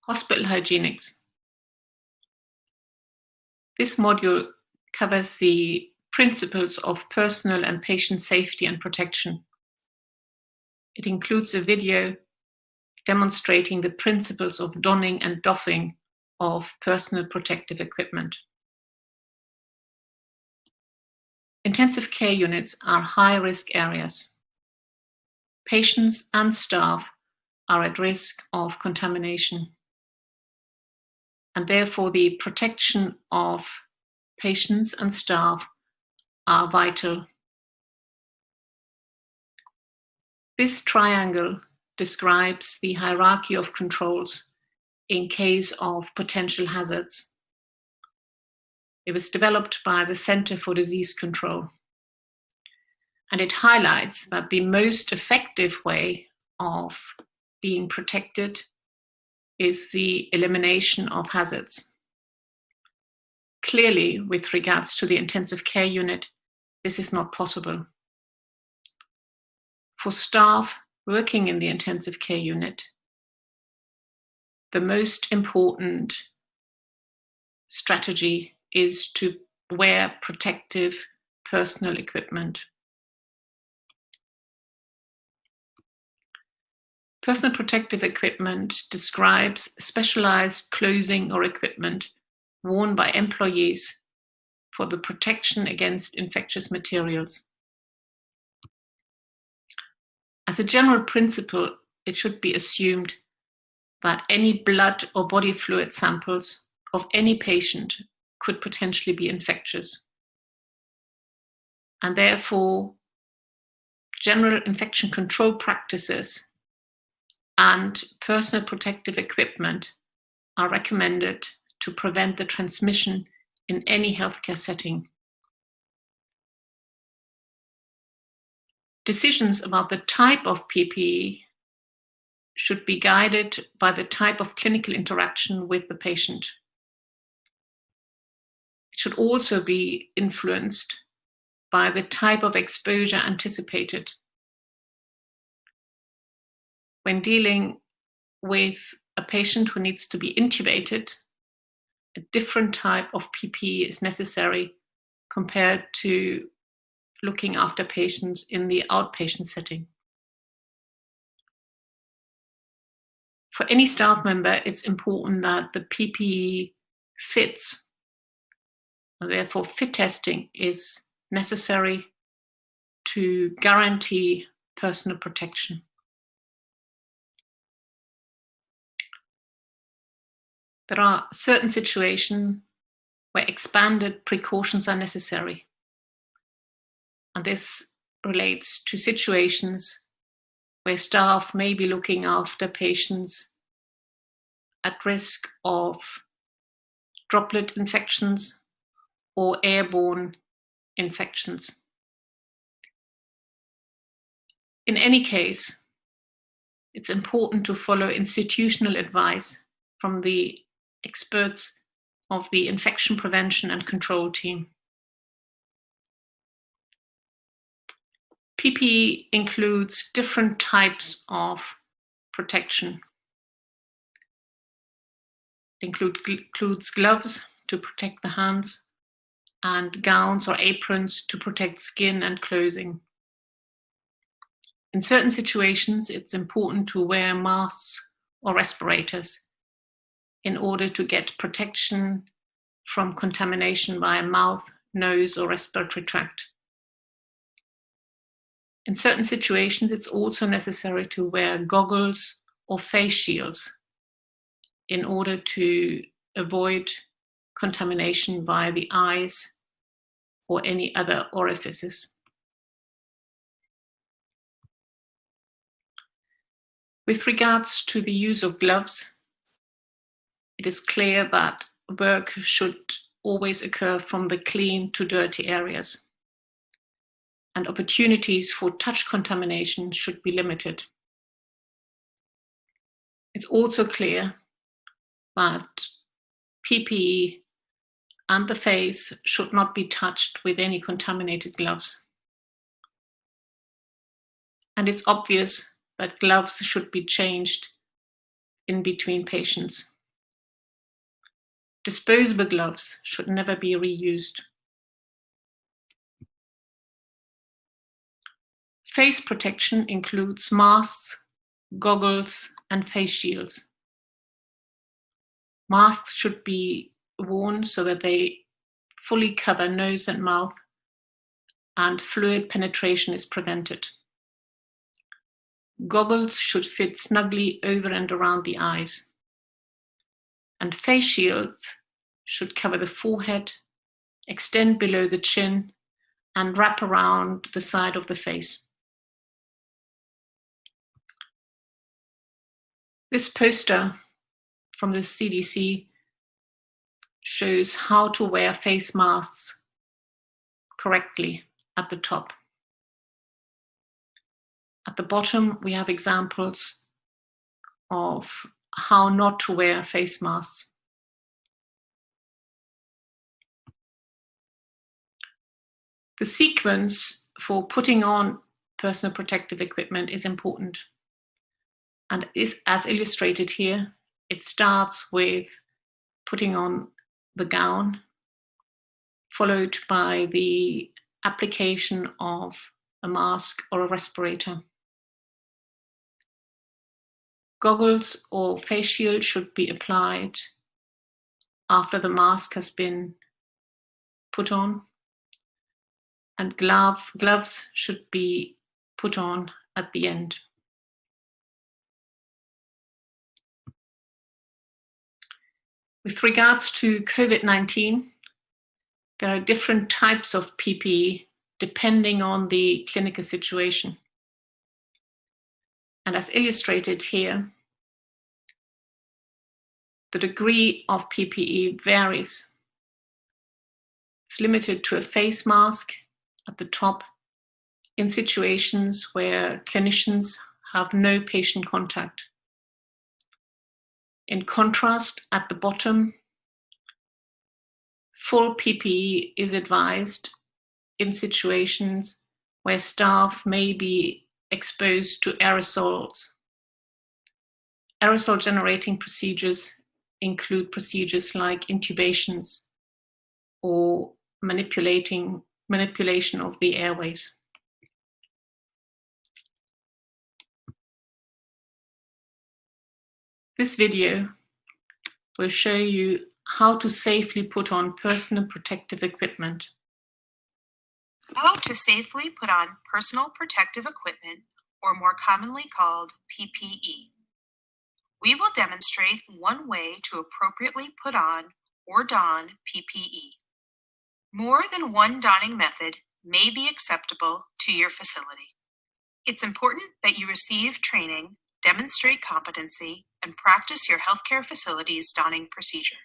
Hospital hygienics. This module covers the principles of personal and patient safety and protection. It includes a video demonstrating the principles of donning and doffing of personal protective equipment. Intensive care units are high-risk areas. Patients and staff are at risk of contamination, and therefore the protection of patients and staff are vital. This triangle describes the hierarchy of controls in case of potential hazards. It was developed by the Center for Disease Control, and it highlights that the most effective way of being protected is the elimination of hazards. Clearly, with regards to the intensive care unit, this is not possible. For staff working in the intensive care unit, the most important strategy is to wear protective personal equipment. Personal protective equipment describes specialized clothing or equipment worn by employees for the protection against infectious materials. As a general principle, it should be assumed that any blood or body fluid samples of any patient could potentially be infectious. And therefore, general infection control practices and personal protective equipment are recommended to prevent the transmission in any healthcare setting. Decisions about the type of PPE should be guided by the type of clinical interaction with the patient. It should also be influenced by the type of exposure anticipated. When dealing with a patient who needs to be intubated, a different type of PPE is necessary compared to looking after patients in the outpatient setting. For any staff member, it's important that the PPE fits. And therefore, fit testing is necessary to guarantee personal protection. There are certain situations where expanded precautions are necessary. And this relates to situations where staff may be looking after patients at risk of droplet infections or airborne infections. In any case, it's important to follow institutional advice from the experts of the infection prevention and control team. PPE includes different types of protection. It includes gloves to protect the hands and gowns or aprons to protect skin and clothing. In certain situations, it's important to wear masks or respirators in order to get protection from contamination via mouth, nose, or respiratory tract. In certain situations, it's also necessary to wear goggles or face shields in order to avoid contamination via the eyes or any other orifices. With regards to the use of gloves, it is clear that work should always occur from the clean to dirty areas, and opportunities for touch contamination should be limited. It's also clear that PPE and the face should not be touched with any contaminated gloves. And it's obvious that gloves should be changed in between patients. Disposable gloves should never be reused. Face protection includes masks, goggles, and face shields. Masks should be worn so that they fully cover nose and mouth, and fluid penetration is prevented. Goggles should fit snugly over and around the eyes. And face shields should cover the forehead, extend below the chin, and wrap around the side of the face. This poster from the CDC shows how to wear face masks correctly at the top. At the bottom, we have examples of how not to wear face masks. The sequence for putting on personal protective equipment is important, and is as illustrated here. It starts with putting on the gown, followed by the application of a mask or a respirator. Goggles or face shield should be applied after the mask has been put on, and gloves should be put on at the end. With regards to COVID-19, there are different types of PPE depending on the clinical situation. And as illustrated here, the degree of PPE varies. It's limited to a face mask at the top in situations where clinicians have no patient contact. In contrast, at the bottom, full PPE is advised in situations where staff may be exposed to aerosols. Aerosol generating procedures include procedures like intubations or manipulation of the airways. This video will show you how to safely put on personal protective equipment. How to safely put on personal protective equipment, or more commonly called PPE. We will demonstrate one way to appropriately put on or don PPE. More than one donning method may be acceptable to your facility. It's important that you receive training, demonstrate competency, and practice your healthcare facility's donning procedure.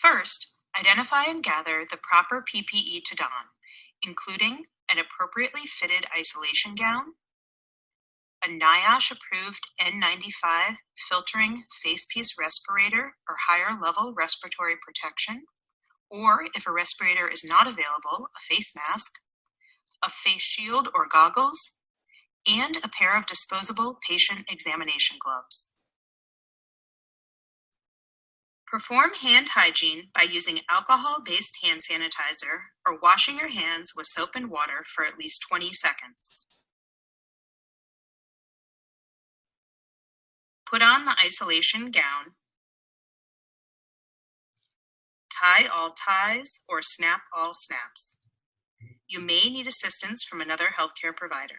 First, identify and gather the proper PPE to don, including an appropriately fitted isolation gown, a NIOSH-approved N95 filtering facepiece respirator or higher level respiratory protection, or if a respirator is not available, a face mask, a face shield or goggles, and a pair of disposable patient examination gloves. Perform hand hygiene by using alcohol-based hand sanitizer or washing your hands with soap and water for at least 20 seconds. Put on the isolation gown. Tie all ties or snap all snaps. You may need assistance from another healthcare provider.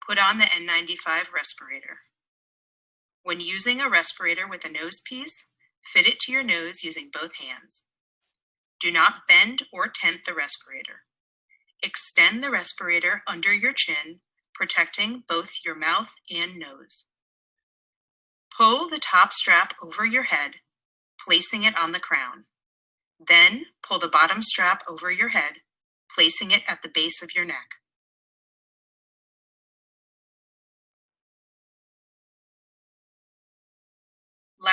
Put on the N95 respirator. When using a respirator with a nose piece, fit it to your nose using both hands. Do not bend or tent the respirator. Extend the respirator under your chin, protecting both your mouth and nose. Pull the top strap over your head, placing it on the crown. Then pull the bottom strap over your head, placing it at the base of your neck.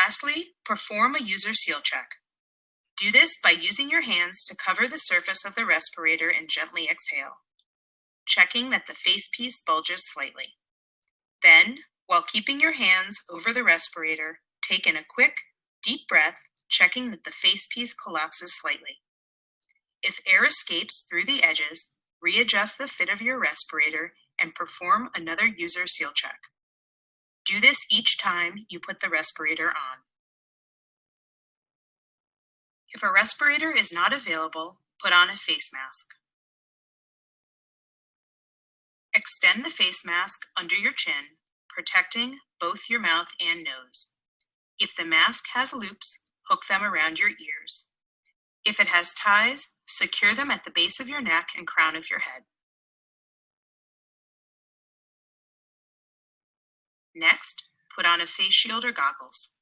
Lastly, perform a user seal check. Do this by using your hands to cover the surface of the respirator and gently exhale, checking that the facepiece bulges slightly. Then, while keeping your hands over the respirator, take in a quick, deep breath, checking that the facepiece collapses slightly. If air escapes through the edges, readjust the fit of your respirator and perform another user seal check. Do this each time you put the respirator on. If a respirator is not available, put on a face mask. Extend the face mask under your chin, protecting both your mouth and nose. If the mask has loops, hook them around your ears. If it has ties, secure them at the base of your neck and crown of your head. Next, put on a face shield or goggles.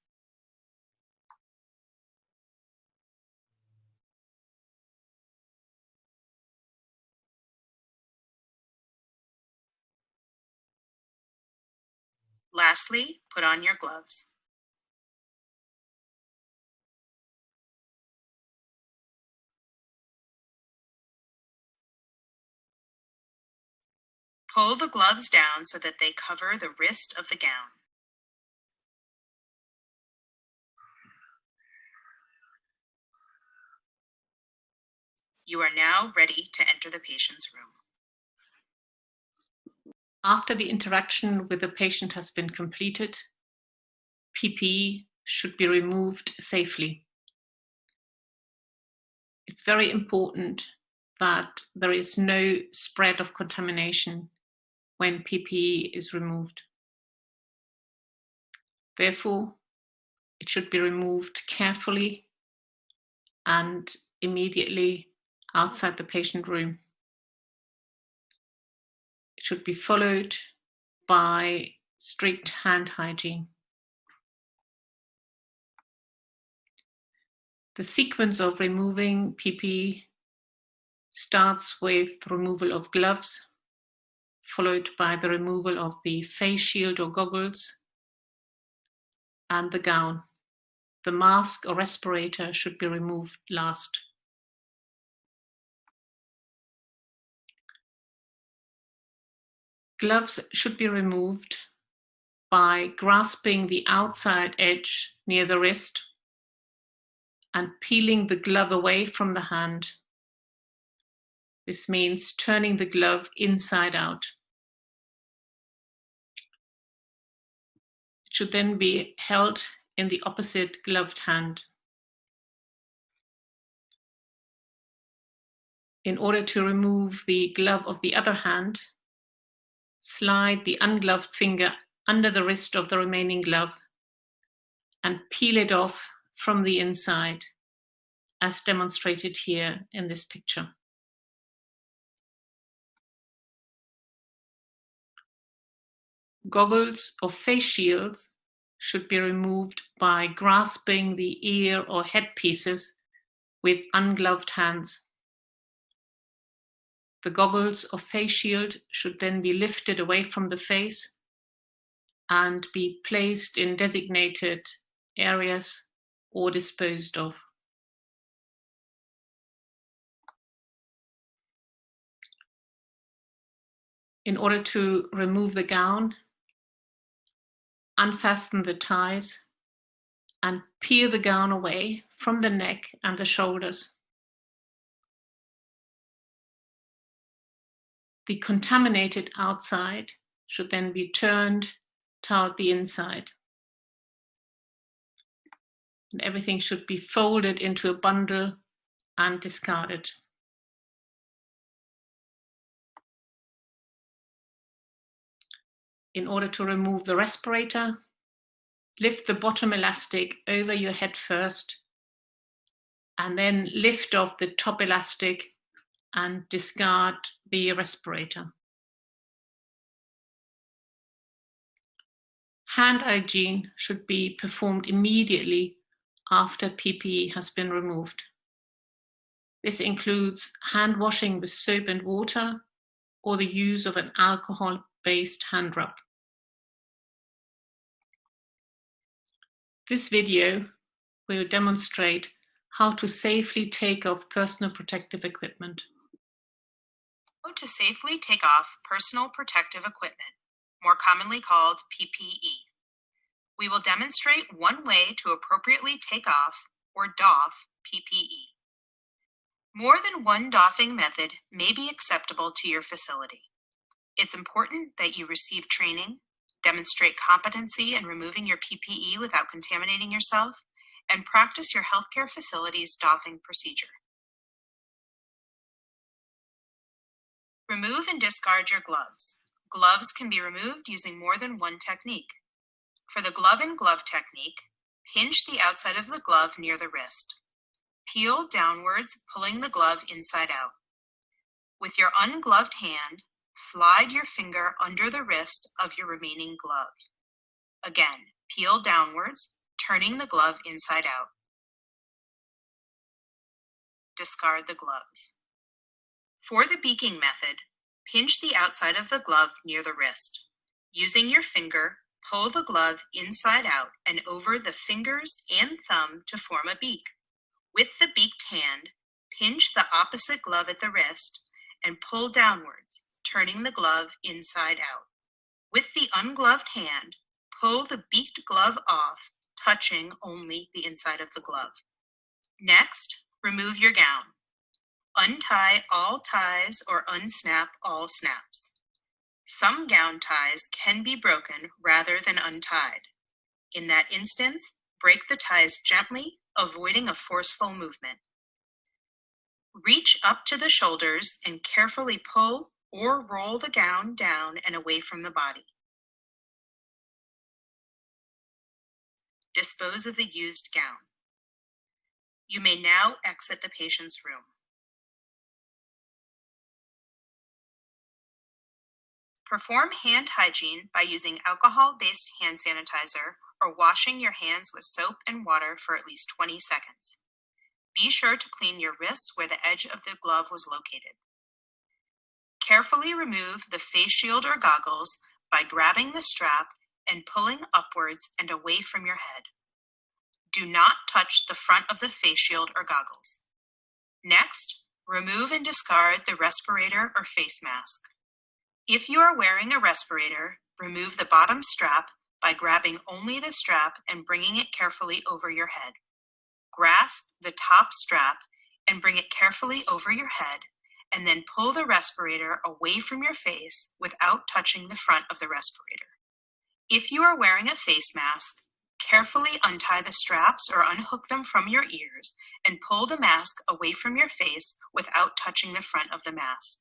Lastly, put on your gloves. Pull the gloves down so that they cover the wrist of the gown. You are now ready to enter the patient's room. After the interaction with the patient has been completed, PPE should be removed safely. It's very important that there is no spread of contamination when PPE is removed. Therefore, it should be removed carefully and immediately outside the patient room. It should be followed by strict hand hygiene. The sequence of removing PPE starts with removal of gloves, followed by the removal of the face shield or goggles, and the gown. The mask or respirator should be removed last. Gloves should be removed by grasping the outside edge near the wrist and peeling the glove away from the hand. This means turning the glove inside out. It should then be held in the opposite gloved hand. In order to remove the glove of the other hand, slide the ungloved finger under the wrist of the remaining glove and peel it off from the inside, as demonstrated here in this picture. Goggles or face shields should be removed by grasping the ear or headpieces with ungloved hands. The goggles or face shield should then be lifted away from the face and be placed in designated areas or disposed of. In order to remove the gown, unfasten the ties and peel the gown away from the neck and the shoulders. The contaminated outside should then be turned toward the inside. And everything should be folded into a bundle and discarded. In order to remove the respirator, lift the bottom elastic over your head first, and then lift off the top elastic and discard the respirator. Hand hygiene should be performed immediately after PPE has been removed. This includes hand washing with soap and water or the use of an alcohol-based hand rub. This video will demonstrate how to safely take off personal protective equipment. How to safely take off personal protective equipment, more commonly called PPE. We will demonstrate one way to appropriately take off or doff PPE. More than one doffing method may be acceptable to your facility. It's important that you receive training, demonstrate competency in removing your PPE without contaminating yourself, and practice your healthcare facility's doffing procedure. Remove and discard your gloves. Gloves can be removed using more than one technique. For the glove-in-glove technique, pinch the outside of the glove near the wrist. Peel downwards, pulling the glove inside out. With your ungloved hand, slide your finger under the wrist of your remaining glove. Again, peel downwards, turning the glove inside out. Discard the gloves. For the beaking method, pinch the outside of the glove near the wrist. Using your finger, pull the glove inside out and over the fingers and thumb to form a beak. With the beaked hand, pinch the opposite glove at the wrist and pull downwards, turning the glove inside out. With the ungloved hand, pull the beaked glove off, touching only the inside of the glove. Next, remove your gown. Untie all ties or unsnap all snaps. Some gown ties can be broken rather than untied. In that instance, break the ties gently, avoiding a forceful movement. Reach up to the shoulders and carefully pull or roll the gown down and away from the body. Dispose of the used gown. You may now exit the patient's room. Perform hand hygiene by using alcohol-based hand sanitizer or washing your hands with soap and water for at least 20 seconds. Be sure to clean your wrists where the edge of the glove was located. Carefully remove the face shield or goggles by grabbing the strap and pulling upwards and away from your head. Do not touch the front of the face shield or goggles. Next, remove and discard the respirator or face mask. If you are wearing a respirator, remove the bottom strap by grabbing only the strap and bringing it carefully over your head. Grasp the top strap and bring it carefully over your head, and then pull the respirator away from your face without touching the front of the respirator. If you are wearing a face mask, carefully untie the straps or unhook them from your ears and pull the mask away from your face without touching the front of the mask.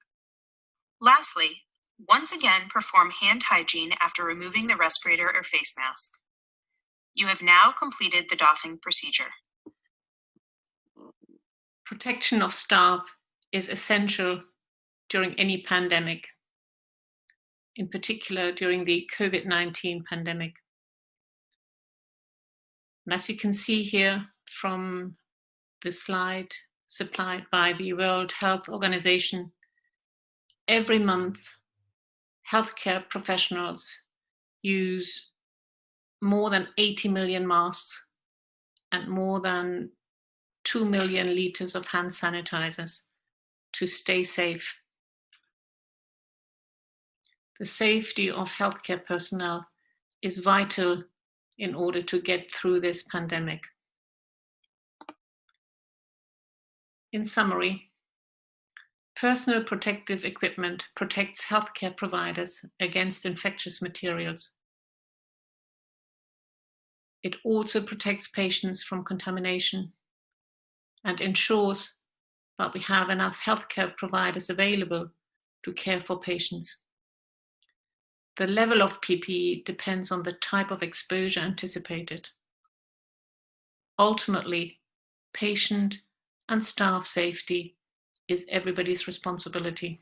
Lastly, once again, perform hand hygiene after removing the respirator or face mask. You have now completed the doffing procedure. Protection of staff is essential during any pandemic, in particular during the COVID-19 pandemic. And as you can see here from the slide supplied by the World Health Organization, every month healthcare professionals use more than 80 million masks and more than 2 million liters of hand sanitizers to stay safe. The safety of healthcare personnel is vital in order to get through this pandemic. In summary, personal protective equipment protects healthcare providers against infectious materials. It also protects patients from contamination and ensures that we have enough healthcare providers available to care for patients. The level of PPE depends on the type of exposure anticipated. Ultimately, patient and staff safety is everybody's responsibility.